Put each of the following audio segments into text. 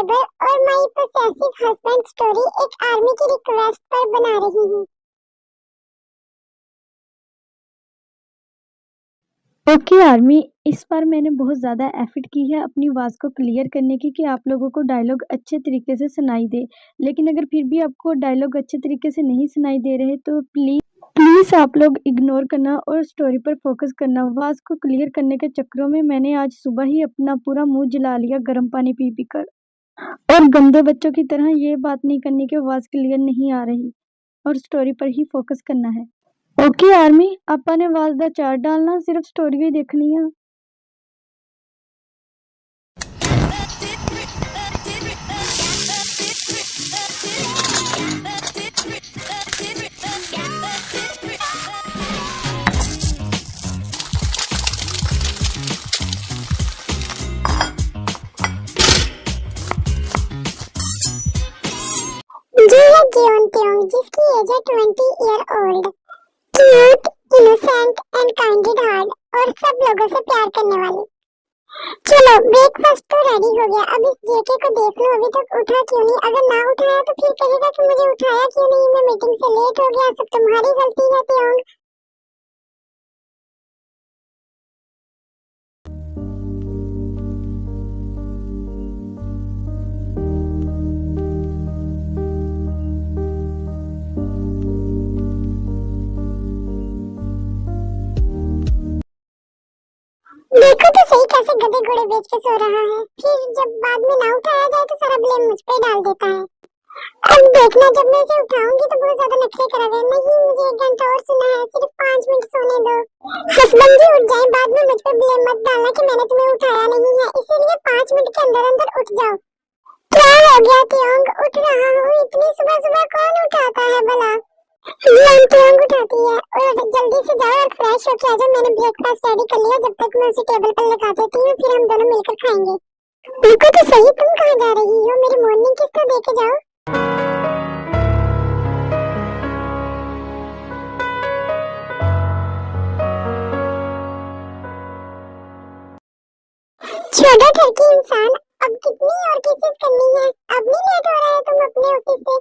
Subscriber और my possessive husband story एक army की रिक्वेस्ट पर बना रही हूँ। ओके आर्मी, इस बार मैंने बहुत ज़्यादा एफर्ट की है अपनी आवाज़ को क्लियर करने की कि आप लोगों को डायलॉग अच्छे तरीके से सुनाई दे। लेकिन अगर फिर भी आपको डायलॉग अच्छे तरीके से नहीं सुनाई दे रहे तो प्लीज़ आप लोग इग्नोर करना और स्टोरी पर फोकस करना। आवाज़ को क्लियर करने के चक्करों में मैंने आज सुबह ही अपना पूरा मुंह जला लिया गर्म पानी पी कर। और गंदे बच्चों की तरह ये बात नहीं करनी कि आवाज़ क्लियर नहीं आ रही और स्टोरी पर ही फोकस करना है। ओके आर्मी, ਆਪਾਂ ने आवाज़ ਦਾ ਚਾਰ डालना, सिर्फ स्टोरी ही देखनी है। जी है जियोन त्योंग, जिसकी एज है 20 year old, cute, innocent and kinded heart और सब लोगों से प्यार करने वाली। चलो ब्रेकफास्ट तो रेडी हो गया, अब इस जेके को देख लो अभी तक उठा क्यों नहीं। अगर ना उठाया तो फिर कहेगा कि मुझे उठाया क्यों नहीं, मैं मीटिंग से लेट हो गया, सब तुम्हारी गलती है त्योंग। देखो तो सही कैसे गधे घोड़े बेच के सो रहा है, फिर जब बाद में ना उठाया जाए तो सारा ब्लेम मुझ पे डाल देता है। अब देखना जब मैं इसे उठाऊंगी तो बहुत ज्यादा नखरे करेगा। नहीं, मुझे 1 घंटा और सोना है, सिर्फ 5 मिनट सोने दो। हस्बैंड जी उठ जाए, बाद में मुझ पे ब्लेम मत डालना कि मैंने तुम्हें उठाया नहीं है, इसीलिए 5 मिनट के अंदर अंदर उठ जाओ। क्या हो गया त्योंग, उठ रहा हूँ, इतनी सुबह सुबह कौन उठाता है भला। जियोन त्योंग उठाती है और जल्दी से जाओ और फ्रेश होके आ जाओ, मैंने ब्रेकफास्ट रेडी कर लिया, जब तक मैं उसे टेबल पर लगा देती हूँ, फिर हम दोनों मिलकर खाएंगे। देखो तो सही, तुम कहाँ जा रही हो, मेरी मॉर्निंग किस तो देके जाओ। छोड़ो ठरकी इंसान, अब कितनी और केसेस करनी है, अब नहीं लेट हो रहा है तुम अपने ऑफिस से।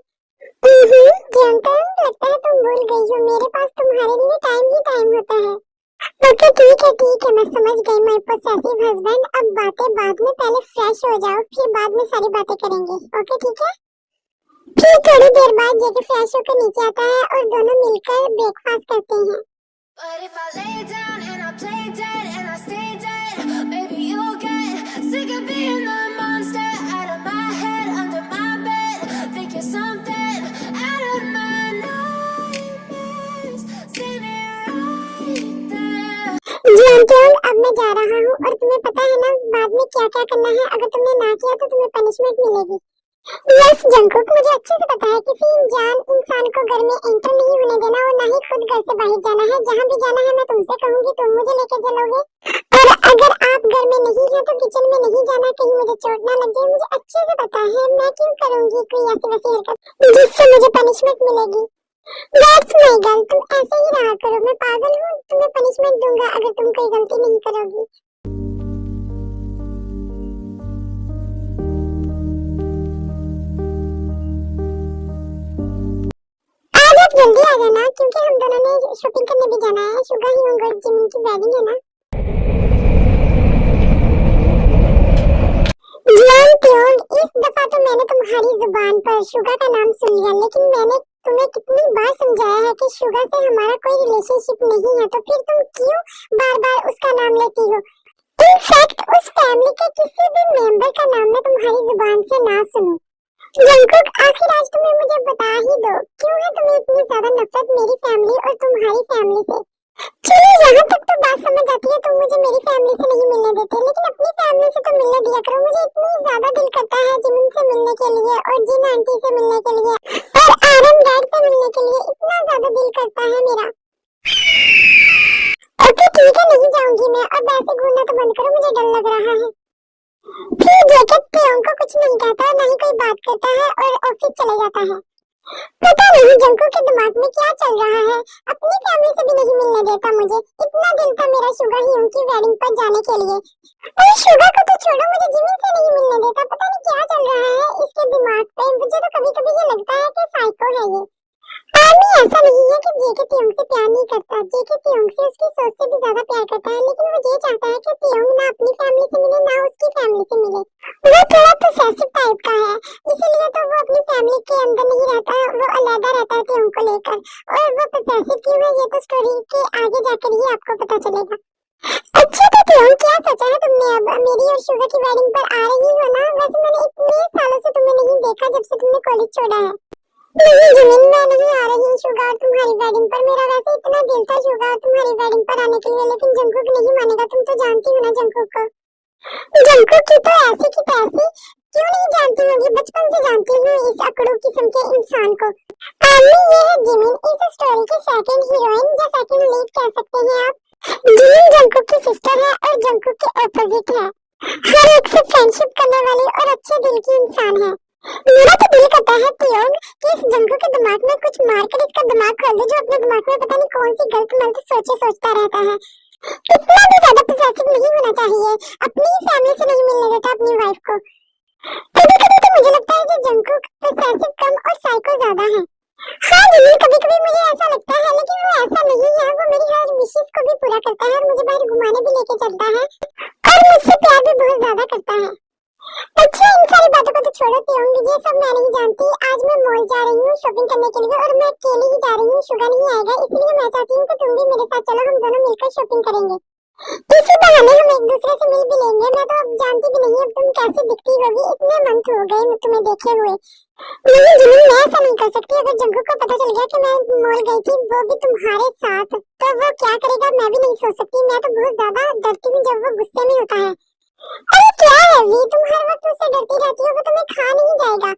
जियोन, लगता है तुम भूल गई हो, मेरे पास तुम्हारे लिए टाइम ही टाइम होता है। ओके ठीक है, मैं समझ गई माय पोसेसिव हस्बैंड, अब बातें बाद में, पहले फ्रेश हो जाओ, फिर बाद में सारी बातें करेंगे। ओके ठीक है। फिर थोड़ी देर बाद जेके फ्रेश होकर नीचे आता है और दोनों मिलकर ब्रेकफास्ट करते हैं। But if I lay down and I play dead and I stay dead, maybe you'll get sick of being the monster out of my head, under my bed, think you're something out of my nightmares, standing right there. जियोन, अब मैं जा रहा हूँ और तुम्हें पता है ना बाद में क्या क्या करना है, अगर तुमने ना किया तो तुम्हें पनिशमेंट मिलेगी। यस जंकुक, मुझे अच्छे से पता है, किसी अनजान इंसान को घर में एंटर नहीं होने देना और ना ही खुद घर से बाहर जाना है। जहाँ भी जाना है मैं तुमसे कहूंगी, तुम मुझे लेके चलोगे। और अगर आप घर में नहीं हैं तो किचन में नहीं जाना, कहीं मुझे चोट ना लग जाए। मुझे अच्छे से पता है, मैं क्यों करूंगी कोई ऐसी वैसी हरकत जिससे मुझे पनिशमेंट मिलेगी। दैट्स माय गर्ल, तुम ऐसे ही रहा करो, मैं पागल हूँ, तुम्हें पनिशमेंट दूंगा अगर तुम कोई गलती नहीं करोगी। जल्दी आ जाना क्योंकि हम दोनों ने शॉपिंग करने भी जाना है, शुगा ह्यूंग और जिमिन की वेडिंग है ना। जियोन त्योंग, इस दफा तो मैंने तुम्हारी जुबान पर शुगा का नाम सुन लिया, लेकिन मैंने तुम्हें कितनी बार समझाया है कि शुगा से हमारा कोई रिलेशनशिप नहीं है, तो फिर तुम क्यों बार-बार उसका नाम लेती हो। इनफैक्ट उस फैमिली के किसी भी मेंबर का नाम मैं तुम्हारी जुबान से ना सुनूं। जंकुक, आखिर आज तुम्हें मुझे बता ही दो, क्यों है तुम्हें इतनी ज्यादा नफरत मेरी फैमिली और तुम्हारी फैमिली से। चलो यहाँ तक तो बात समझ आती है, तुम मुझे मेरी फैमिली से नहीं मिलने देते, लेकिन अपनी फैमिली से तो मिलने दिया करो। मुझे इतनी ज्यादा दिल करता है जिमिन से मिलने के लिए और जिन आंटी से मिलने के लिए और आरम डैड से मिलने के लिए, इतना ज्यादा दिल करता है मेरा। ओके ठीक है, नहीं जाऊंगी मैं, और वैसे घूमना तो बंद करो, मुझे डर लग रहा है। फिर जेके त्योंग को कुछ नहीं कहता, ना ही कोई बात करता है और ऑफिस चले जाता है। पता नहीं जंकुक के दिमाग में क्या चल रहा है, अपनी फैमिली से भी नहीं मिलने देता मुझे। इतना दिल था मेरा शुगा ह्यूंग की वेडिंग पर जाने के लिए, और शुगा को तो छोड़ो, मुझे जिमिन से नहीं मिलने देता। पता नहीं क्या चल रहा है, मिले ना उसकी फैमिली से मिले। वो थोड़ा पोसेसिव टाइप का है, इसीलिए तो वो अपनी फैमिली के अंदर नहीं रहता, वो अलग रहता है त्योंग को लेकर। और वो पोसेसिव क्यों है ये तो स्टोरी के आगे जाकर ही आपको पता चलेगा। अच्छा तो त्योंग क्या सोचा है तुमने, अब मेरी और शुगा की वेडिंग पर आ रही हो ना? वैसे मैंने इतने सालों से तुम्हें नहीं देखा जब से तुमने कॉलेज छोड़ा है। नहीं जिमिन, मैं नहीं आ रही शुगा और तुम्हारी वेडिंग पर। मेरा वैसे इतना दिल था शुगा और तुम्हारी वेडिंग पर आने के लिए, लेकिन जंगकुक नहीं मानेगा। तुम तो जानती हो ना जंगकुक को। जंगकुक की तो ऐसी की तैसी, क्यों नहीं जानती होगी, बचपन से जानती हूँ इस अकड़ू किस्म के इंसान को। आमी ये है जिमिन, इस स्टोरी की सेकंड हीरोइन या सेकंड लीड कह सकते हैं आप। जिमिन जंगकुक की सिस्टर है और जंगकुक के ऑपोजिट है, हर एक से फ्रेंडशिप करने वाली और अच्छे दिल की इंसान है। मेरा तो दिल करता है त्योंग कि इस जंगकुक के दिमाग में कुछ मारकर इसका दिमाग खोल दे, जो अपने दिमाग में पता नहीं कौन सी गलत मलत सोचता रहता है। इतना भी ज्यादा पोसेसिव नहीं होना चाहिए, अपनी फैमिली से नहीं मिलने देता अपनी वाइफ को। कभी कभी तो मुझे लगता है कि जंगकुक पोसेसिव कम और साइको ज्यादा है। हाँ जिमिन, कभी कभी मुझे ऐसा लगता है, लेकिन वो ऐसा नहीं है। वो मेरी हर विशेष को भी पूरा करता है और मुझे बाहर घुमाने भी लेके चलता है और मुझसे प्यार भी बहुत ज्यादा करता है। अच्छा इन सारी बातों को तो छोड़ो त्योंग, ये सब मैं नहीं जानती। आज मैं मॉल जा रही हूँ शॉपिंग करने के लिए और मैं अकेले ही जा रही हूँ, शुगा नहीं आएगा, इसलिए मैं चाहती हूँ कि तुम भी मेरे साथ चलो, हम दोनों मिलकर शॉपिंग करेंगे। इसी बहाने हम एक दूसरे से मिल भी लेंगे। मैं तो अब जानती भी नहीं अब तुम कैसी दिखती होगी, इतने मंथ हो गए तुम्हें देखे हुए। नहीं जिमिन, मैं ऐसा नहीं कर सकती। अगर जंगकुक को पता चल गया कि मैं मॉल गई थी वो भी तुम्हारे साथ, तो वो क्या करेगा मैं भी नहीं सोच सकती। मैं तो बहुत ज्यादा डरती हूँ जब वो गुस्से में होता है। अरे क्या है वी, तुम हर वक्त उससे डरती रहती हो, वो तुम्हें खा नहीं जाएगा।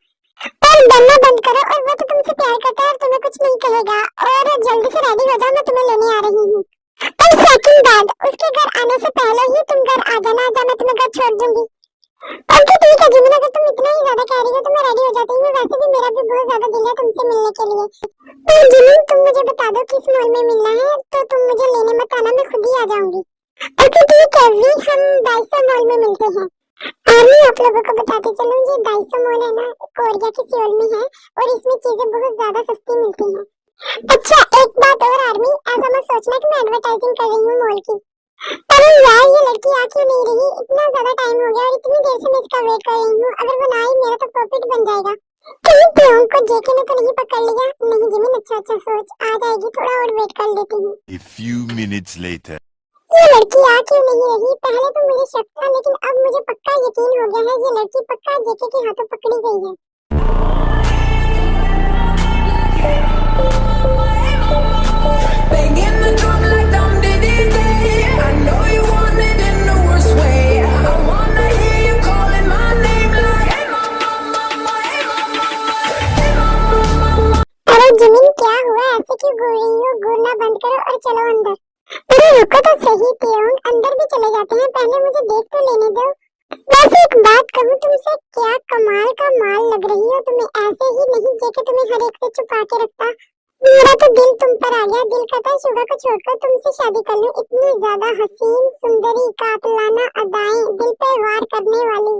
और डरना बंद करो, और वो तो तुमसे प्यार करता है और तुम्हें कुछ नहीं कहेगा। और जल्दी से रेडी हो जाओ, मैं तुम्हें लेने आ रही हूँ। और सेकंड बाद उसके घर आने से पहले ही तुम घर आ जाना, मैं तुम्हें घर छोड़ दूंगी। ओके ठीक है जिमिन, अगर तुम इतना ही ज्यादा कह रही हो तो मैं रेडी हो जाती हूँ। वैसे भी मेरा भी बहुत ज्यादा दिल है तुमसे मिलने के लिए। तो जिमिन तुम मुझे बता दो किस मॉल में मिलना है, तो तुम मुझे लेने मत आना, मैं खुद ही आ जाऊंगी। ओके ठीक है वी, हम डाइसो मॉल में मिलते हैं। आर्मी आप लोगों को बताते चलूं, ये डाइसो मॉल है ना, कोरिया के सियोल में है और इसमें चीजें बहुत ज्यादा सस्ती मिलती हैं। अच्छा एक बात और आर्मी, ऐसा मत सोचना कि मैं एडवर्टाइजिंग कर रही हूँ मॉल की। अरे यार ये लड़की आ क्यों नहीं रही, इतना ज्यादा टाइम हो गया और इतनी देर से मैं इसका वेट कर रही हूँ। अगर वो ना आई मेरा तो प्रॉफिट बन जाएगा। कहीं त्योंग को जेके ने तो नहीं पकड़ लिया? नहीं जिमिन, अच्छा सोच, आ जाएगी, थोड़ा और वेट कर लेती हूँ। A few minutes later. ये लड़की आ क्यों नहीं रही? पहले तो मुझे शक था, लेकिन अब मुझे पक्का यकीन हो गया है ये लड़की पक्का जेके के हाथों पकड़ी गई है। Banging the drum like Dum Diddy Day. I know you want it in the worst way. I wanna hear you calling my name like, hey mama, mama, hey mama, hey mama. अरे Jimin क्या हुआ, ऐसे क्यों घूर रही हो? घूरना बंद करो और चलो अंदर। अरे रुको तो सही त्योंग, अंदर भी चले जाते हैं, पहले मुझे देख तो लेने दो। वैसे एक बात कहूँ तुमसे, क्या कमाल का माल लग रही हो तुम्हें, ऐसे ही नहीं जेके तुम्हें हर एक से छुपा के रखता। मेरा तो दिल तुम पर आ गया, दिल कहता है शुगा को छोड़कर तुमसे शादी कर लूं। इतनी ज्यादा हसीन सुंदरी कातलाना अदाएं, दिल पे वार करने वाली।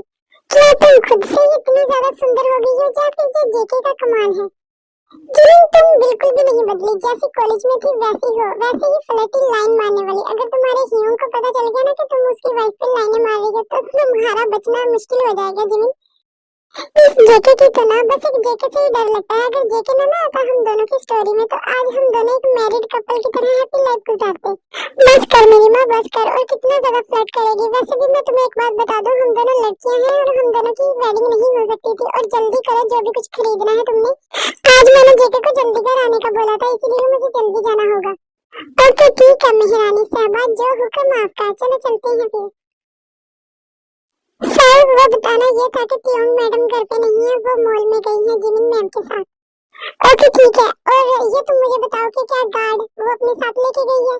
क्या तुम खुद से ही इतनी ज्यादा सुंदर हो गई हो या फिर ये जेके का कमाल है? जिमिन तुम बिल्कुल भी नहीं बदली, जैसी कॉलेज में थी वैसी हो, वैसे ही फ्लर्टी लाइन मारने वाली। अगर तुम्हारे हीरों को पता चल गया ना कि तुम उसकी वाइफ पे लाइनें मार रही हो तो तुम्हारा बचना मुश्किल हो जाएगा जिमिन। इस जेके की तो ना बस एक जेके से ही डर लगता है। अगर जेके ना आता हम दोनों की स्टोरी में तो आज हम दोनों एक मैरिड कपल की तरह हैप्पी लाइफ गुजारते। बस कर मेरी माँ बस कर, और कितना ज्यादा फ्लर्ट करेगी। वैसे भी मैं तुम्हें एक बात बता दूं, हम दोनों लड़कियां हैं और हम दोनों की वेडिंग नहीं हो सकती थी। और जल्दी करो जो भी कुछ खरीदना है तुमने। आज मैंने जेके को जल्दी घर आने का बोला था, इसीलिए मुझे जल्दी जाना होगा। ओके ठीक है मेहरानी साहबा, जो हुक्म आपका, चलो चलते हैं फिर। सर वो बताना ये था कि त्योंग मैडम घर पे नहीं है, वो मॉल में गई है जिमिन मैम के साथ। ओके ठीक है, और ये तुम मुझे बताओ कि क्या गार्ड वो अपने साथ लेके गई है?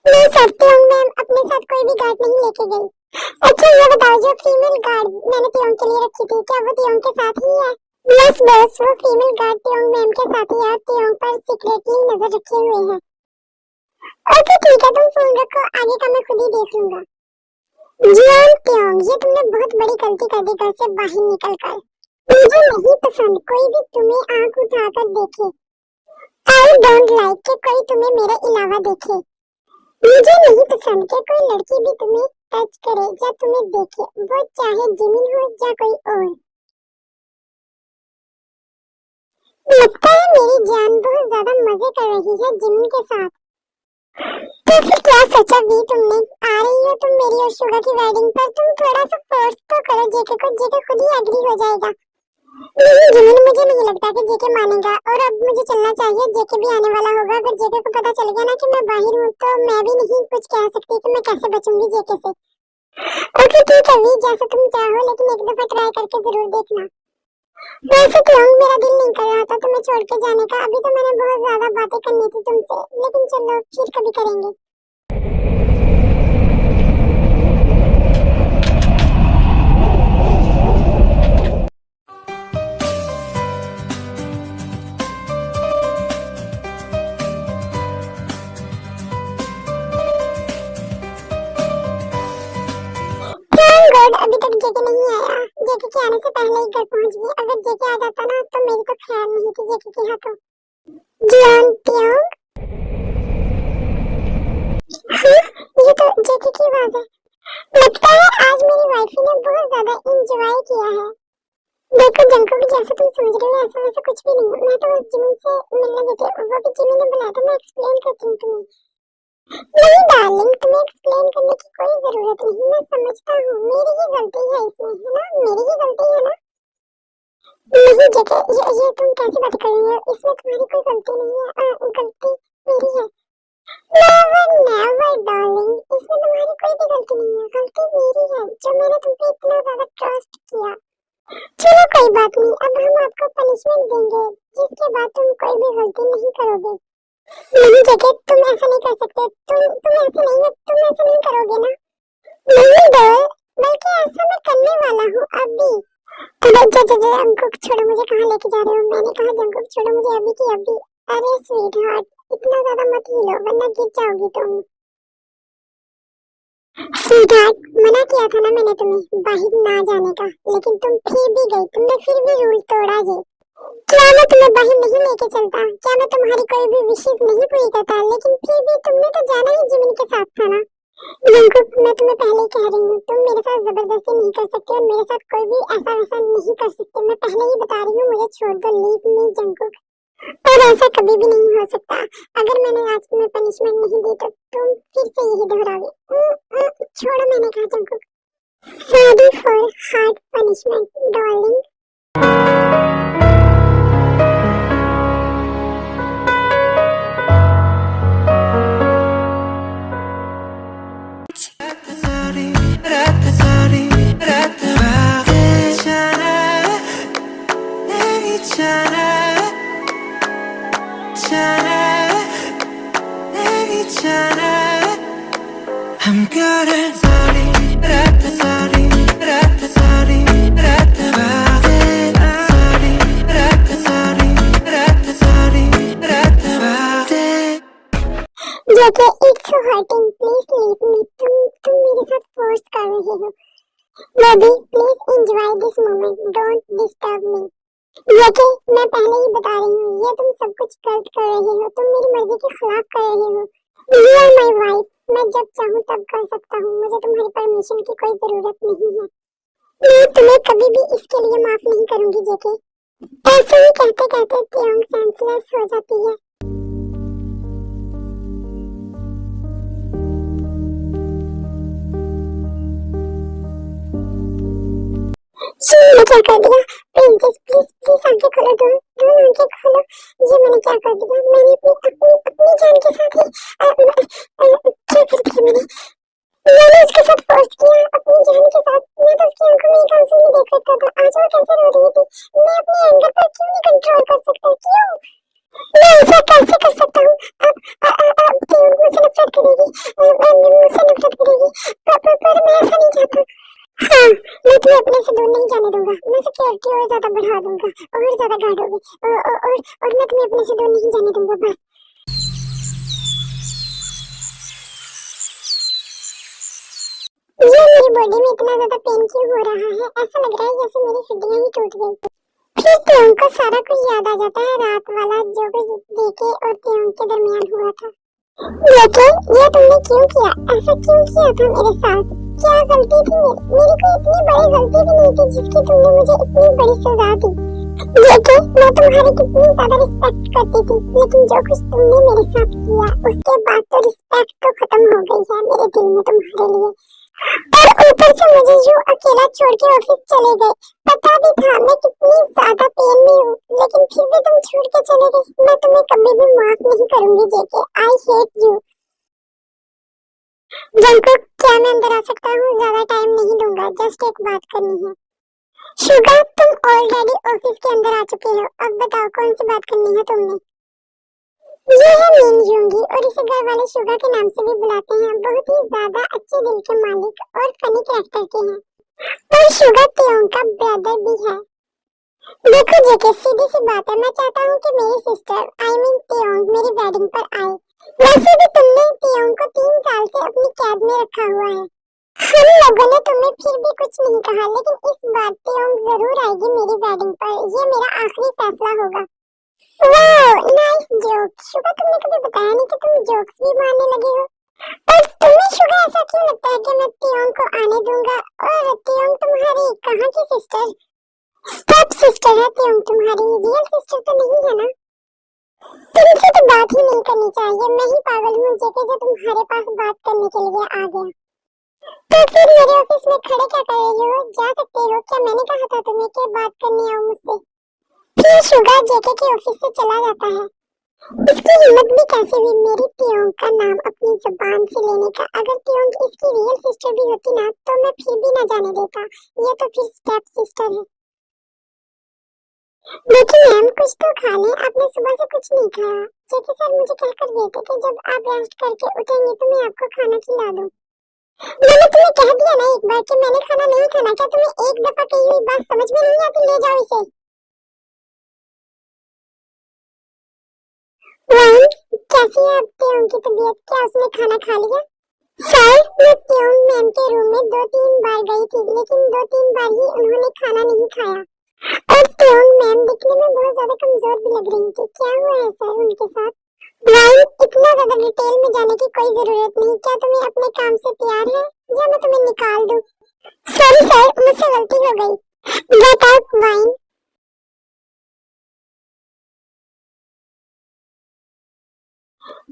नहीं सर, त्योंग मैम अपने साथ कोई भी गार्ड नहीं लेके गई। अच्छा ये बताओ जो फीमेल गार्ड मैंने त्योंग के लिए रखी थी, क्या वो त्योंग के साथ ही है? यस बस वो फीमेल गार्ड त्योंग मैम के साथ ही है, त्योंग पर सीक्रेटली नजर रखे हुए है। ओके ठीक है, तुम फोन रखो, आगे का मैं खुद ही देख लूंगा। जियान त्योंग, ये तुमने बहुत बड़ी गलती कर दी घर से बाहर निकलकर। मुझे नहीं पसंद कोई भी तुम्हें आंख उठाकर देखे। आई डोंट लाइक कि कोई तुम्हें मेरे अलावा देखे। मुझे नहीं पसंद कि कोई लड़की भी तुम्हें टच करे या तुम्हें देखे, वो चाहे जिमिन हो या कोई और। लगता है मेरी जान बहुत ज्यादा मजे कर रही है जिमिन के साथ। तो फिर क्या सोचा भी तुमने? आ रही हो तुम मेरी और शुगा की वेडिंग पर, तुम थोड़ा सा फोर्स तो करो जेके को, जेके खुद ही एग्री हो जाएगा। नहीं जिमिन, मुझे नहीं लगता कि जेके मानेगा, और अब मुझे चलना चाहिए, जेके भी आने वाला होगा। अगर जेके को पता चल गया ना कि मैं बाहर हूँ तो मैं भी नहीं कुछ कह सकती कि मैं कैसे बचूंगी जेके से। ओके ठीक है वी, जैसे तुम चाहो, लेकिन एक दफा ट्राई करके जरूर देखना। वैसे तो मेरा दिल नहीं कर रहा था तुम्हें छोड़ के जाने का, अभी तो मैंने बहुत ज्यादा बातें करनी थी तुमसे, लेकिन चलो फिर कभी करेंगे। गॉड, अभी तक जेके नहीं आया। जेके के आने से पहले ही घर पहुंच गई। अगर जेके आ जाता ना तो मेरी तो खैर नहीं थी जेके के हाथों। जियान त्योंग, ये तो जेके की आवाज है। लगता है आज मेरी वाइफी ने बहुत ज्यादा एंजॉय किया है। देखो जंकुक, जैसा तुम समझ रहे हो ऐसा वैसा कुछ भी नहीं है। मैं तो जिमिन से मिलने गई थी, वो भी जिमिन ने बुलाया था। मैं एक्सप्लेन करती हूँ तुम्हें। नहीं डार्लिंग, तुम्हें एक्सप्लेन करने की कोई जरूरत नहीं, मैं समझता हूँ। मेरी ही गलती है इसमें, है ना? मेरी ही गलती है ना? नहीं जेके, ये तुम कैसी बात कर रही हो? इसमें तुम्हारी कोई गलती नहीं है। गलती मेरी है। नेवर नेवर डार्लिंग, इसमें तुम्हारी कोई भी गलती नहीं है। गलती मेरी है, जो मैंने तुम पे इतना ज्यादा ट्रस्ट किया। चलो कोई बात नहीं, अब हम आपको पनिशमेंट देंगे जिसके बाद तुम कोई भी गलती नहीं करोगे। नहीं जेके, तुम ऐसा नहीं कर सकते। तुम ऐसा नहीं करोगे ना? नहीं डर, बल्कि ऐसा मैं करने वाला हूँ अभी। जंकुक छोड़ो, मुझे कहाँ लेके जा रहे हो? मैंने कहा जंकुक छोड़ो मुझे अभी की अभी। अरे स्वीट हार्ट, इतना ज्यादा मत हिलो वरना गिर जाओगी तुम। स्वीट हार्ट, मना किया था ना मैंने तुम्हें बाहर ना जाने का, लेकिन तुम फिर भी गई। तुमने फिर भी रूल तोड़ा जी। क्या मैं तुम्हें बाहर नहीं लेके चलता? क्या मैं तुम्हारी कोई भी विशेष नहीं पूरी करता? लेकिन फिर भी तुमने तो जाना ही जिमिन के साथ था ना। जंकुक, मैं तुम्हें पहले ही कह रही हूँ, तुम मेरे साथ जबरदस्ती नहीं कर सकते और मेरे साथ कोई भी ऐसा वैसा नहीं कर सकते। मैं पहले ही बता रही हूँ, मुझे छोड़ दो, लीव मी जंकुक। और ऐसा कभी भी नहीं हो सकता। अगर मैंने आज तुम्हें पनिशमेंट नहीं दी तो तुम फिर से यही दोहराओगे। छोड़ो, मैंने कहा Jungkook. Ready for hard punishment darling. JK, it's so hurting, please leave me. तुम मेरे साथ फोर्स कर रहे हो। Baby please enjoy this moment, don't disturb me. JK, मैं पहले ही बता रही हूँ, ये तुम सब कुछ गलत कर रहे हो। तुम मेरी मर्जी के खिलाफ कर रहे हो। यू आर माय वाइफ, मैं जब चाहूँ तब कर सकता हूँ। मुझे तुम्हारी परमिशन की कोई जरूरत नहीं है। मैं तुम्हें कभी भी इसके लिए माफ नहीं करूंगी जेके। ऐसे ही कहते कहते त्योंग सेंसलेस हो जाती है। मैंने क्या कर दिया? प्रिंसेस प्लीज प्लीज आंखें खोलो, दो आंखें खोलो। ये मैंने क्या कर दिया? मैंने अपनी जान के साथ ही क्या कर दिया? मैंने उसके साथ फोर्स किया अपनी जान के साथ। मैं तो उसकी आंखों में एक आंसू नहीं देख सकता था। आज वो कैसे रो रही थी। मैं अपने एंगर पर क्यों नहीं कंट्रोल कर सकता? क्यों मैं ऐसा कैसे कर सकता हूँ? अब मुझसे नफरत करेगी, मुझसे नफरत करेगी, पर मैं ऐसा नहीं चाहता। हाँ, मैं तुम्हें अपने से दूर नहीं जाने दूंगा। मैं सिक्योरिटी और ज्यादा बढ़ा दूंगा, और ज्यादा गार्ड होगी, और मैं तुम्हें अपने से दूर नहीं जाने दूंगा बस। ये मेरी बॉडी में इतना ज्यादा पेन क्यों हो रहा है? ऐसा लग रहा है जैसे मेरी हड्डियां ही टूट गई। फिर त्योंग को सारा कुछ याद आ जाता है, रात वाला जो कुछ जेके और त्योंग के दरमियान हुआ था। लेकिन ये तुमने क्यों किया? ऐसा क्यों किया था मेरे साथ? क्या गलती थी मेरी कोई इतनी बड़ी गलती भी नहीं थी जिसकी तुमने मुझे इतनी बड़ी सजा दी। लेकिन मैं तुम्हारी कितनी ज्यादा रिस्पेक्ट करती थी, लेकिन जो कुछ तुमने मेरे साथ किया उसके बाद तो रिस्पेक्ट तो खत्म हो गई है मेरे दिल में तुम्हारे लिए। और ऊपर से मुझे यूं अकेला छोड़ के ऑफिस चले गए। पता भी था मैं कितनी ज्यादा पेन में हूँ, लेकिन फिर भी तुम छोड़ के चले गए। मैं तुम्हें कभी भी माफ नहीं करूंगी JK. I hate you. Jungkook, क्या मैं अंदर आ सकता हूँ? ज्यादा टाइम नहीं दूंगा, जस्ट एक बात करनी है। शुगा, तुम ऑलरेडी ऑफिस के अंदर आ चुके हो, अब बताओ कौन सी बात करनी है तुमने? ये है मीन यूंगी और इसे घर वाले शुगा के नाम से भी बुलाते हैं। बहुत ही ज्यादा अच्छे दिल के मालिक और फनी कैरेक्टर के हैं। और शुगा त्योंग का ब्रदर भी है। देखो जेके, सीधी सी बात है, मैं चाहता हूँ कि मेरी सिस्टर आई मीन त्योंग मेरी वेडिंग पर आए। वैसे भी तुमने त्योंग को 3 साल से अपनी कैद में रखा हुआ है। हम लोगों ने तुम्हें फिर भी कुछ नहीं कहा, लेकिन इस बार त्योंग जरूर आएगी मेरी वेडिंग पर। ये मेरा आखिरी फैसला होगा। वाह, नाइस जोक। शुगा, तुमने कभी बताया नहीं कि तुम जोक्स भी मारने लगे हो। पर तुम्हें शुगा ऐसा क्यों लगता है कि मैं त्योंग को आने दूंगा? और त्योंग तुम्हारी कहाँ की सिस्टर? स्टेप सिस्टर है त्योंग तुम्हारी, रियल सिस्टर तो नहीं है ना? तुमसे तो बात ही नहीं करनी चाहिए। मैं ही पागल हूँ जेके जो तुम्हारे पास बात करने के लिए आ गया। तो फिर मेरे ऑफिस में खड़े क्या कर रहे हो? जा सकते हो क्या? मैंने कहा था तुम्हें कि बात करने आओ मुझसे। फिर शुगा जेके के ऑफिस से चला जाता है। इसकी हिम्मत भी कैसे हुई मेरी त्योंग का नाम अपनी जुबान से लेने का? अगर त्योंग इसकी रियल सिस्टर भी होती ना तो मैं फिर भी ना जाने देता। ये तो फिर स्टेप सिस्टर है। लेकिन मैम, कुछ तो खा लें, आपने सुबह से कुछ नहीं खाया। जेके सर मुझे कहकर गए थे कि जब आप रेस्ट करके उठेंगे तो मैं आपको खाना खिला दूं। मैंने तुम्हें कह दिया ना एक बार कि मैंने खाना नहीं खाना। क्या तुम्हें एक दफा कही हुई बात समझ में नहीं आती? ले जाओ इसे। वाइन, कैसी है अब त्योंग की तबीयत? क्या उसने खाना खा लिया? सर, मैं त्योंग मैम के रूम में 2-3 बार गई थी, लेकिन 2-3 बार ही उन्होंने खाना नहीं खाया। और त्योंग मैम दिखने में बहुत ज्यादा कमजोर भी लग रही थी। क्या हुआ है सर उनके साथ? वाइन, इतना ज्यादा डिटेल में जाने की कोई जरूरत नहीं। क्या तुम्हें अपने काम से प्यार है या मैं तुम्हें निकाल दूं? सॉरी सर, मुझसे गलती हो गई। Get out wine.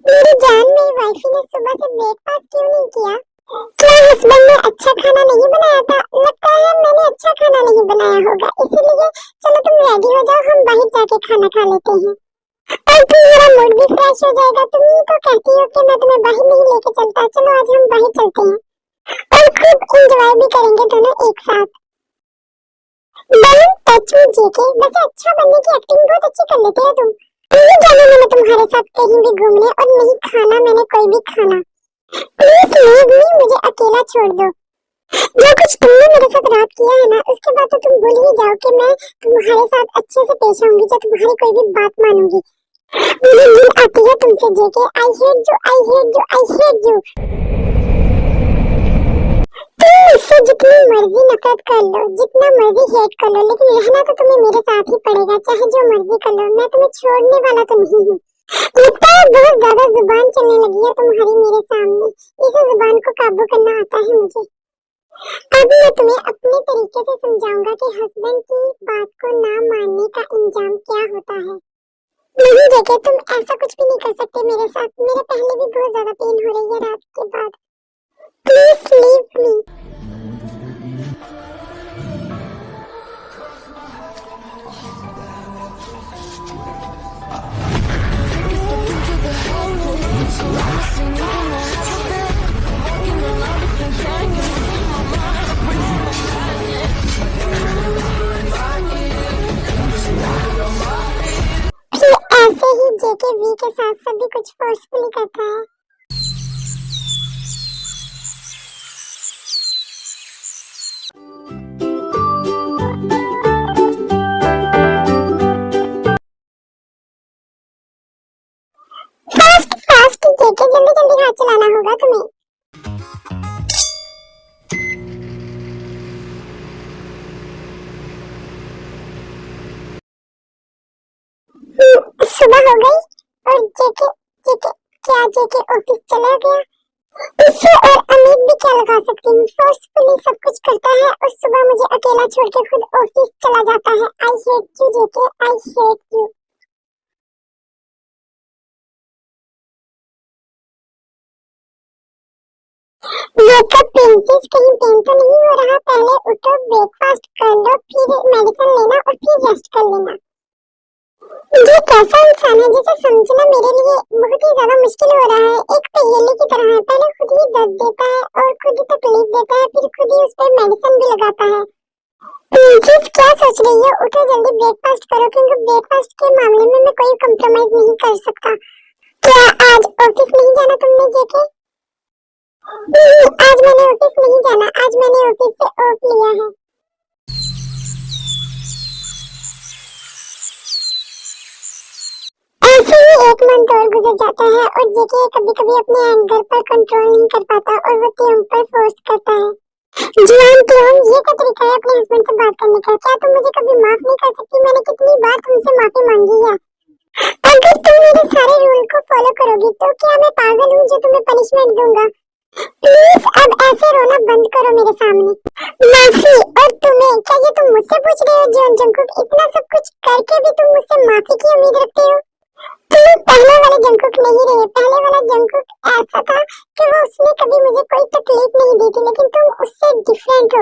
मेरी जान, मेरी वाइफी ने सुबह से ब्रेकफास्ट क्यों नहीं किया? क्या हस्बैंड ने अच्छा खाना नहीं बनाया था? लगता है मैंने अच्छा खाना नहीं बनाया होगा, इसीलिए। चलो तुम रेडी हो जाओ, हम बाहर जाके खाना खा लेते हैं और तुम्हारा मूड भी फ्रेश हो जाएगा। तुम ही तो कहती हो कि मैं तुम्हें बाहर नहीं लेके चलता। चलो आज हम बाहर चलते हैं और खूब एंजॉय भी करेंगे दोनों एक साथ। डोंट टच मी जेके। वैसे अच्छा बनने की एक्टिंग बहुत अच्छी कर लेते हो तुम। नहीं जाना मैंने तुम्हारे साथ कहीं भी घूमने, और नहीं खाना मैंने कोई भी खाना। प्लीज लीव मी, मुझे अकेला छोड़ दो। जो कुछ तुमने मेरे साथ रात किया है ना, उसके बाद तो तुम भूल ही जाओ कि मैं तुम्हारे साथ अच्छे से पेश आऊंगी, जो तुम्हारी कोई भी बात मानूंगी। मुझे नींद आती है तुमसे JK. I hate you, I hate you, I hate you. तुम मुझसे जितनी मर्जी नफरत कर लो, जितना मर्जी हेट कर लो, लेकिन रहना तो तुम्हें मेरे साथ ही पड़ेगा, चाहे जो मर्जी कर लो। मैं तुम्हें छोड़ने वाला तो नहीं हूँ। लगता है बहुत ज्यादा जुबान चलने लगी है तुम्हारी मेरे सामने। इस जुबान को काबू करना आता है मुझे। अब मैं तुम्हें अपने तरीके से समझाऊंगा कि हस्बैंड की बात को ना मानने का इंजाम क्या होता है। नहीं जेके, तुम ऐसा कुछ भी नहीं कर सकते मेरे साथ। मेरे पहले भी बहुत ज्यादा पेन हो रही है रात के बाद। प्लीज लीव मी। ऐसे ही जेके वी के साथ सभी कुछ फोर्सफुली करता है। फास्ट फास्ट जेके, जल्दी जल्दी हाथ चलाना होगा तुम्हें। सुबह हो गई और जेके जेके क्या जेके ऑफिस चला गया? इससे और उम्मीद भी क्या लगा सकती हूँ? फोर्सफुली सब कुछ करता है और सुबह मुझे अकेला छोड़ के खुद ऑफिस चला जाता है। आई hate you JK, I hate you. Makeup princess, कहीं पेन तो नहीं हो रहा? पहले उठो, ब्रेकफास्ट कर लो, फिर मेडिसिन लेना और फिर रेस्ट कर लेना। ये कैसा इंसान है जिसे समझना मेरे लिए बहुत ही ज्यादा मुश्किल हो रहा है। एक पहेली की तरह है, पहले खुद ही दर्द देता है और खुद ही तकलीफ देता है, फिर खुद ही उस पर मेडिसिन भी लगाता है। प्रिंसेस क्या सोच रही है? उठो जल्दी, ब्रेकफास्ट करो, क्योंकि ब्रेकफास्ट के मामले में मैं कोई कम्प्रोमाइज नहीं कर सकता। क्या आज ऑफिस नहीं जाना तुमने जेके? आज मैंने ऑफिस नहीं जाना, आज मैंने ऑफिस से ऑफ लिया है। ऐसे ही एक मंथ और गुजर जाता है और जेके कभी कभी अपने एंगर पर कंट्रोल नहीं कर पाता और वो त्योम पर फोर्स करता है। जुआन त्योम, ये क्या तरीका है अपने हस्बैंड से बात करने का? क्या तुम मुझे कभी माफ नहीं कर सकती? मैंने कितनी बार तुमसे माफी मांगी है। अगर तुम मेरे सारे रूल को फॉलो करोगी तो क्या मैं पागल हूँ जो तुम्हें पनिशमेंट दूंगा? प्लीज अब ऐसे रोना बंद करो मेरे सामने। माफी? और तुम्हें, क्या ये तुम मुझसे पूछ रहे हो जॉन जंगकुक? इतना सब कुछ करके भी तुम मुझसे माफी की उम्मीद रखते हो? तुम पहले वाले जंगकुक नहीं रहे। पहले वाला जंगकुक ऐसा था कि वो उसने कभी मुझे कोई तकलीफ नहीं दी थी, लेकिन तुम उससे डिफरेंट हो।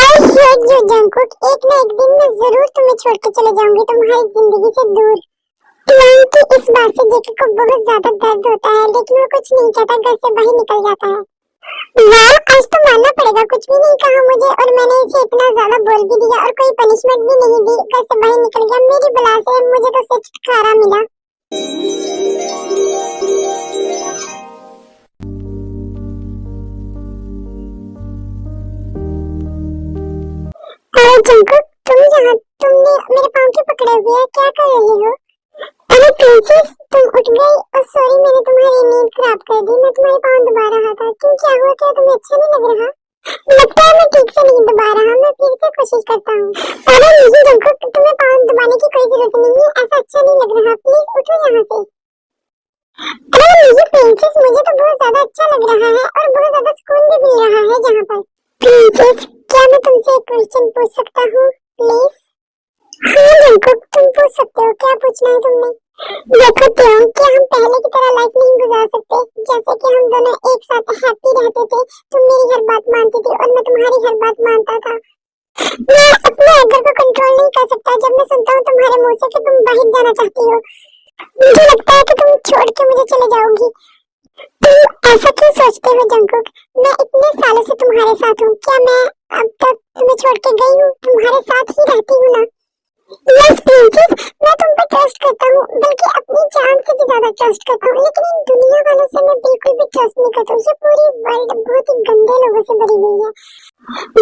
आई हेट यू जंगकुक, एक ना एक दिन मैं जरूर तुम्हें छोड़ के चले जाऊंगी तुम्हारी जिंदगी से दूर। प्लान की इस बात से जेके को बहुत ज्यादा दर्द होता है, लेकिन वो कुछ नहीं कहता, घर से बाहर निकल जाता है। वाह, आज तो मानना पड़ेगा, कुछ भी नहीं कहा मुझे और मैंने इसे इतना ज्यादा बोल भी दिया और कोई पनिशमेंट भी नहीं दी, घर से बाहर निकल गया। मेरी बला से मुझे तो सच छुटकारा मिला। अरे जंगकुक, तुम यहाँ, तुमने मेरे पाँव क्यों पकड़े हुए हैं? क्या कर रही हो? अरे प्रिंसेस, तुम उठ गई? और सॉरी, मैंने तुम्हारी नींद खराब कर दी। मैं तुम्हारे पाँव दबा रहा था। क्यों, क्या हुआ? क्या तुम्हें अच्छा नहीं लग रहा? लगता है मैं ठीक से नहीं दबा रहा, मैं फिर से कोशिश करता हूँ। अरे नहीं जंगकुक, तुम्हें पाँव दबाने की कोई जरूरत नहीं है, ऐसा अच्छा नहीं लग रहा। प्लीज उठो यहाँ से। अरे नहीं प्रिंसेस, मुझे तो बहुत ज्यादा अच्छा लग रहा है और बहुत ज्यादा सुकून भी मिल रहा है जहाँ पर। प्रिंसेस, क्या मैं तुमसे एक क्वेश्चन पूछ सकता हूँ प्लीज? हाँ जंगकुक, तुम पूछ सकते हो, क्या पूछना है तुमने? देखो त्योम, क्या हम पहले की तरह लाइफ नहीं गुजार सकते? जैसे कि हम दोनों एक साथ हैप्पी रहते थे, तुम मेरी हर बात मानती थी और मैं तुम्हारी हर बात मानता था। मैं अपने एंगर को कंट्रोल नहीं कर सकता जब मैं सुनता हूँ तुम्हारे मुंह से कि तुम बाहर जाना चाहती हो। मुझे लगता है कि तुम छोड़ के मुझे चले जाओगी। तुम ऐसा क्यों सोचते हो जंगकुक? मैं इतने सालों से तुम्हारे साथ हूँ, क्या मैं अब तक तुम्हें छोड़ के गई हूँ? तुम्हारे साथ ही रहती हूँ ना। यस प्रिंसेस, मैं तुम पर ट्रस्ट करता हूँ, बल्कि अपनी जान से भी ज्यादा ट्रस्ट करता हूँ, लेकिन इन दुनिया वालों से मैं बिल्कुल भी ट्रस्ट नहीं करता हूँ। ये पूरी वर्ल्ड बहुत ही गंदे लोगों से भरी हुई है।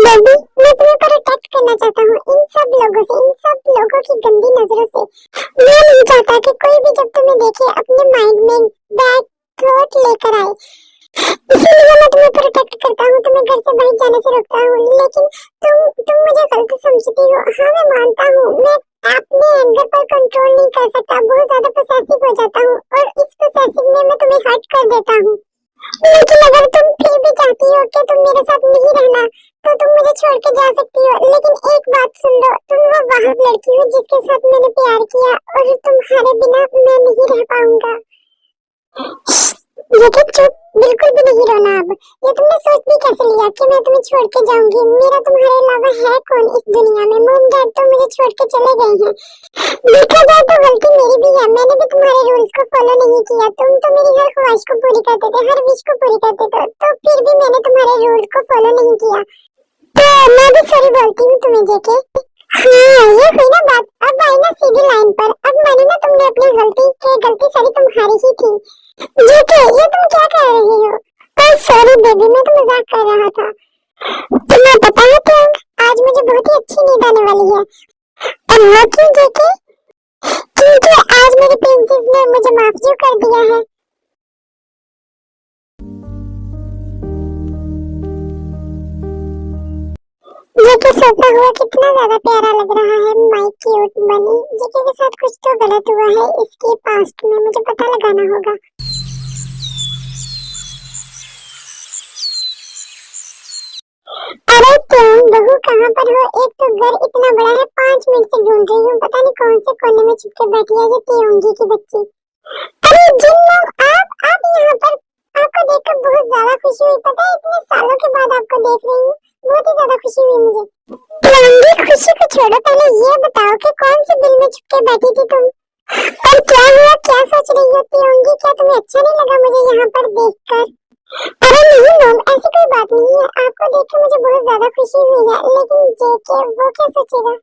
बेबी, मैं तुम्हें प्रोटेक्ट करना चाहता हूँ इन सब लोगों से, इन सब लोगों की गंदी नजरों से। मैं नहीं चाहता कि कोई भी जब तुम्हें देखे अपने माइंड में बैड थॉट लेकर आए, इसीलिए मैं तुम्हें प्रोटेक्ट करता हूँ, तुम्हें घर से बाहर जाने से रोकता हूँ। लेकिन तुम मुझे गलत समझती हो। हाँ मैं मानता हूँ, मैं अपने एंगर पर कंट्रोल नहीं कर सकता, बहुत ज्यादा पोसेसिव हो जाता हूँ और इस पोसेसिव में मैं तुम्हें हर्ट कर देता हूँ। लेकिन अगर तुम फिर भी चाहती हो कि तुम मेरे साथ नहीं रहना, तो तुम मुझे छोड़ के जा सकती हो। लेकिन एक बात सुन लो, तुम वो वाहिद लड़की हो जिसके साथ मैंने प्यार किया और तुम्हारे बिना मैं नहीं रह पाऊंगा। ये चुप, बिल्कुल भी नहीं रोना अब। ये तुमने सोच भी कैसे लिया कि मैं तुम्हें छोड़ के जाऊंगी? मेरा तुम्हारे अलावा है कौन इस दुनिया में? मॉम डैड तो मुझे छोड़ के चले गए हैं। देखा जाए तो गलती मेरी भी है, मैंने भी तुम्हारे रूल्स को फॉलो नहीं किया। तुम तो मेरी हर ख्वाहिश को पूरी करते थे, हर विश को पूरी करते थे, तो फिर भी मैंने तुम्हारे रूल को फॉलो नहीं किया। तो मैं भी सॉरी बोलती हूँ तुम्हें जेके। हाँ ये हुई ना बात, अब आई ना सीधी लाइन पर। अब मानो ना तुमने अपनी गलती सारी तुम्हारी ही थी। जेके, ये तुम क्या कर रही हो? सॉरी बेबी, मैं तो मजाक कर रहा था। तुम्हें पता है क्या, आज मुझे बहुत ही अच्छी नींद आने वाली है। और वो क्यों जेके? क्योंकि आज मेरी प्रिंसेस ने मुझे माफ क्यों कर दिया है। जेके सोता हुआ कितना ज्यादा प्यारा लग रहा है, माय क्यूट बनी। जेके के साथ कुछ तो गलत हुआ है इसके पास्ट में, मुझे पता लगाना होगा। अरे क्यों बहू कहाँ पर हो? एक तो घर इतना बड़ा है, 5 मिनट से ढूंढ रही हूँ, पता नहीं कौन से कोने में छुप के बैठी है ये त्योंगी की बच्ची। अरे जिन मॉम, आप यहाँ पर, आपको देखकर बहुत ज्यादा खुशी हुई, पता है इतने सालों के बाद आपको देख रही हूँ, बहुत ही ज्यादा खुशी हुई मुझे। त्योंगी खुशी को छोड़ो, पहले ये बताओ कि कौन से बिल में छुप के बैठी थी तुम, और क्या हुआ, क्या सोच रही हो त्योंगी? क्या तुम्हें अच्छा नहीं लगा मुझे यहाँ पर देखकर? अरे नहीं मॉम, ऐसी कोई बात नहीं है, आपको देखकर मुझे बहुत ज्यादा खुशी हुई है, लेकिन जेके वो क्या सोचेगा?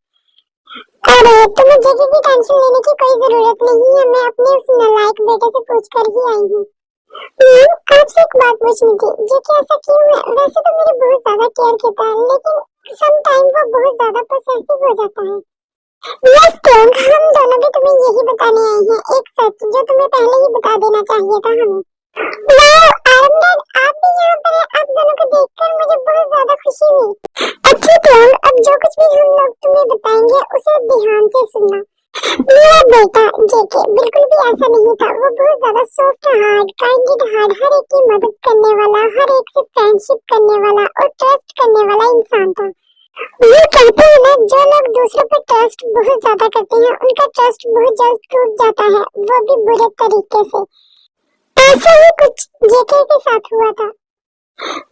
अरे तुम्हें जेके की टेंशन लेने की कोई जरूरत नहीं है, मैं अपने उस नालायक बेटे से पूछ कर ही आई हूँ। आपसे एक बात पूछनी थी, जेके ऐसा क्यों है? वैसे तो मेरी बहुत ज्यादा केयर करता है, लेकिन सम टाइम वो बहुत ज्यादा पोसेसिव हो जाता है। यस क्यों, हम दोनों भी तुम्हें यही बताने आए हैं, एक सच जो तुम्हें पहले ही बता देना चाहिए था हमें। वाह आरमन, आप भी यहाँ पर हैं, आप दोनों को देखकर मुझे बहुत ज्यादा खुशी हुई। अच्छा क्यों, अब जो कुछ भी हम लोग तुम्हें बताएंगे उसे ध्यान से सुनना। मेरा बेटा जेके बिल्कुल भी ऐसा नहीं था, वो बहुत ज्यादा सॉफ्ट हार्ट, काइंड हार्ट, हर एक की मदद करने वाला, हर एक से फ्रेंडशिप करने वाला और ट्रस्ट करने वाला इंसान था। वो कहते हैं ना, जो लोग दूसरों पर ट्रस्ट बहुत ज्यादा करते हैं उनका ट्रस्ट बहुत जल्द टूट जाता है, वो भी बुरे तरीके से। ऐसा ही कुछ जेके के साथ हुआ था।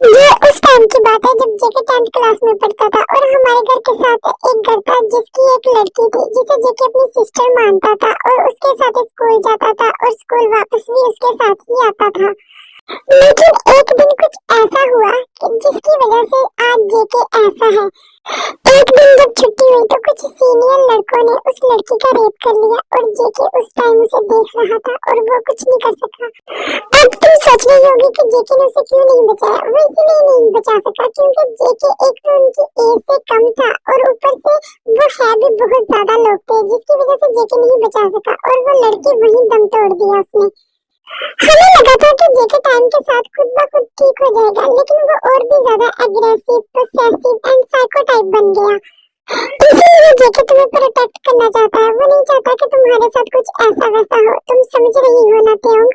ये उस टाइम की बात है जब जेके 10th क्लास में पढ़ता था, और हमारे घर के साथ एक घर था जिसकी एक लड़की थी जिसे जेके अपनी सिस्टर मानता था, और उसके साथ स्कूल जाता था और स्कूल वापस भी उसके साथ ही आता था। लेकिन एक दिन कुछ ऐसा हुआ कि जिसकी वजह से आज जेके ऐसा है। एक दिन जब छुट्टी हुई तो कुछ सीनियर लड़कों ने उस लड़की का रेप कर लिया, और जेके उस टाइम उसे देख रहा था और वो कुछ नहीं कर सका। अब तुम सोच रही होगी कि जेके ने उसे क्यों नहीं बचाया। वो इसलिए नहीं बचा सका क्योंकि जेके एक तो उनकी एज से कम था, और ऊपर से वो है भी बहुत ज्यादा लोग थे, जिसकी वजह से जेके नहीं बचा सका, और वो लड़की वहीं दम तोड़ दिया उसने। हमें लगा था कि जेके टाइम के साथ खुद ब खुद ठीक हो जाएगा, लेकिन वो और भी ज्यादा aggressive, possessive and psycho type बन गया। इसीलिए जेके तुम्हें प्रोटेक्ट करना चाहता है, वो नहीं चाहता कि तुम्हारे साथ कुछ ऐसा वैसा हो। तुम समझ रही हो ना त्योंग?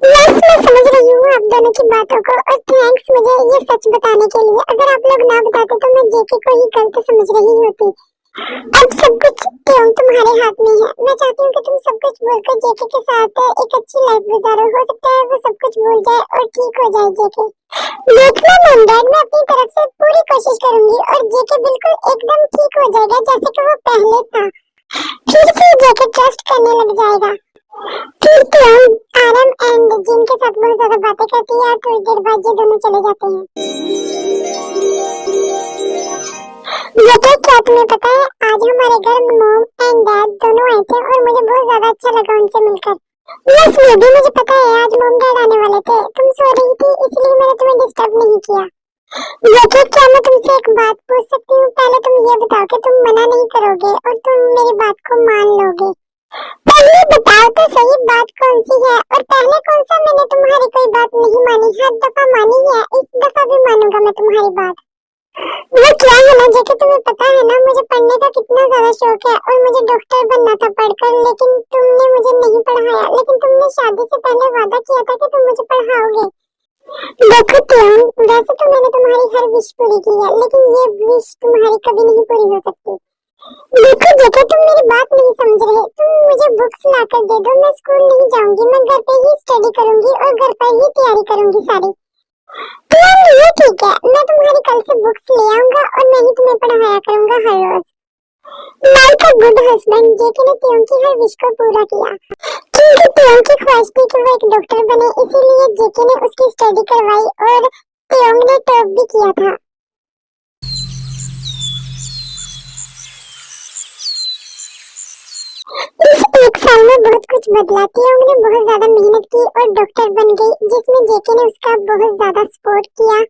यस, मैं समझ रही हूँ आप दोनों की बातों को, और थैंक्स मुझे ये सच बताने के लिए। अगर आप लोग ना बताते तो मैं जेके को ही गलत समझ रही होती। अब सब कुछ त्योंग तुम्हारे हाथ में है। मैं चाहती हूँ कि तुम सब कुछ बोलकर जेके के साथ एक अच्छी लाइफ गुजारो, हो सकता है वो सब कुछ भूल जाए और ठीक हो जाए जेके। देखना मॉम डैड, मैं अपनी तरफ से पूरी कोशिश करूंगी, और जेके बिल्कुल एकदम ठीक हो जाएगा जैसे कि वो पहले था। फिर से जेके ट्रस्ट करने लग जाएगा। फिर त्योंग आरम एंड जिन के साथ बहुत ज्यादा बातें करती है, और थोड़ी देर बाद ये दोनों चले जाते हैं। जेके, क्या तुम्हें पता है आज हमारे घर मॉम एंड डैड दोनों आए थे, और मुझे बहुत ज्यादा अच्छा लगा उनसे मिलकर। यस मे भी, मुझे पता है आज मॉम डैड आने वाले थे। तुम सो रही थी इसलिए मैंने तुम्हें डिस्टर्ब नहीं किया। जेके, क्या मैं तुमसे एक बात पूछ सकती हूँ? पहले तुम ये बताओ कि तुम मना नहीं करोगे और तुम मेरी बात को मान लोगे। पहले बताओ तो सही, बात कौन सी है? और पहले कौन सा मैंने तुम्हारी कोई बात नहीं मानी? हर दफा मानी है, इस दफा भी मानूंगा मैं तुम्हारी बात। वो क्या है ना जेके, तुम्हें पता है ना मुझे पढ़ने का कितना ज्यादा शौक है, और मुझे डॉक्टर बनना था पढ़कर, लेकिन तुमने मुझे नहीं पढ़ाया। लेकिन तुमने शादी से पहले वादा किया था कि तुम मुझे पढ़ाओगे। देखो त्योंग, वैसे तो मैंने तुम्हारी हर विश पूरी की है, लेकिन ये विश तुम्हारी कभी नहीं पूरी हो सकती। देखो जेके, तुम मेरी बात नहीं समझ रहे। तुम मुझे बुक्स लाकर दे दो, मैं स्कूल नहीं जाऊंगी, मैं घर पे ही स्टडी करूंगी और घर पर ही तैयारी करूंगी सारी। ये ठीक है, मैं तुम्हारी कल से बुक्स ले आऊंगा और मैं ही तुम्हें पढ़ाया करूंगा हर रोज। लाइक अ गुड हस्बैंड, जेके ने त्योंग की हर विश को पूरा किया, क्योंकि त्योंग की ख्वाहिश थी कि वो एक डॉक्टर बने। इसीलिए जेके ने उसकी स्टडी करवाई, और त्योंग ने टॉप भी किया था। इस एक साल में बहुत कुछ बदला। त्योंग ने बहुत ज्यादा मेहनत की और डॉक्टर बन गई, जिसमें जेके ने उसका बहुत ज्यादा सपोर्ट किया।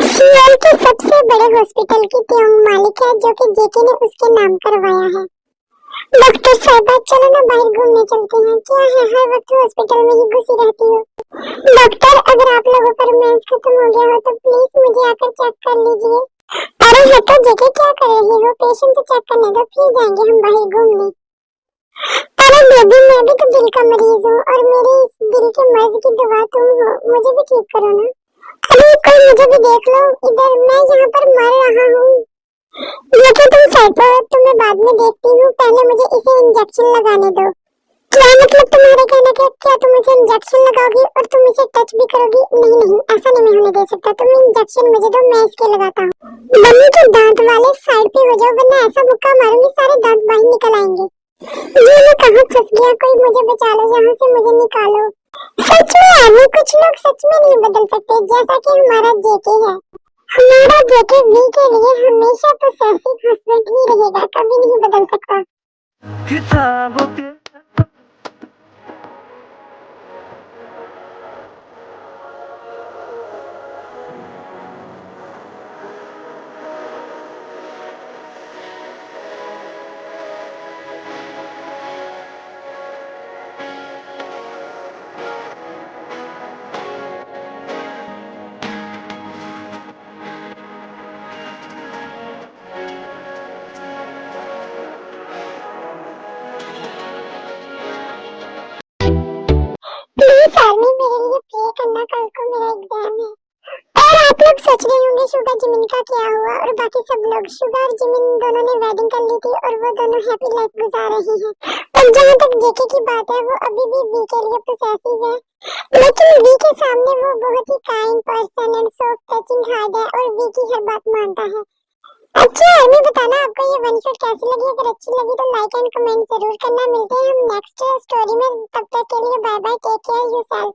सीएल के सबसे बड़े हॉस्पिटल की त्योंग मालिक है, जो कि जेके ने उसके नाम करवाया है। डॉक्टर साहबा, चलो ना बाहर घूमने चलते हैं। क्या है हर वक्त हॉस्पिटल में ही घुसी रहती हो? डॉक्टर, अगर आप लोगों का रोमांस खत्म हो गया हो तो प्लीज मुझे आकर चेक कर लीजिए। अरे हटो जेके, क्या कर रही हो? पेशेंट को चेक करने दो, फिर जाएंगे हम बाहर घूमने। अरे बेबी, मैं भी तो दिल का मरीज हूँ, और मेरे इस दिल के मर्ज की दवा तुम हो, मुझे भी ठीक करो ना। अरे कोई मुझे भी देख लो, इधर मैं यहाँ पर मर रहा हूँ। देखो तुम साइड पर हो, तुम्हें बाद में देखती हूँ, पहले मुझे इसे इंजेक्शन लगाने दो। क्या मतलब तुम्हारे कहने का, क्या तुम इसे इंजेक्शन लगाओगी और तुम इसे टच भी करोगी? नहीं नहीं, ऐसा नहीं मैं होने दे सकता। तुम इंजेक्शन मुझे दो, मैं इसके लगाता हूँ। बन्नी के दांत वाले साइड पे हो जाओ, वरना ऐसा मुक्का मारूंगी सारे दांत बाहर निकल आएंगे। ये मैं कहाँ फंस गया? कोई मुझे बचा लो, यहाँ से मुझे निकालो। सच में आर्मी, कुछ लोग सच में नहीं बदल सकते, जैसा कि हमारा जेके है। हमारा जेके वी के लिए हमेशा तो सेल्फिश हस्बैंड ही रहेगा, कभी नहीं बदल सकता। प्लीज आर्मी, मेरे लिए प्रे करना, कल को मेरा एग्जाम है। और आप लोग सोच रहे होंगे शुगा जिमिन का क्या हुआ और बाकी सब लोग। शुगा और जिमिन दोनों ने वेडिंग कर ली थी और वो दोनों हैप्पी लाइफ गुजार रही हैं। पर जहाँ तक जेके की बात है, वो अभी भी वी के लिए पोसेसिव है, लेकिन वी के सामने वो बहुत ही kind person and soft touching heart है और वी की हर बात मानता है। अच्छा आर्मी, बताना आपको ये वन शॉट कैसी लगी? अगर अच्छी लगी तो लाइक एंड कमेंट जरूर करना। मिलते हैं हम नेक्स्ट स्टोरी में, तब तक के लिए bye bye, take care yourself.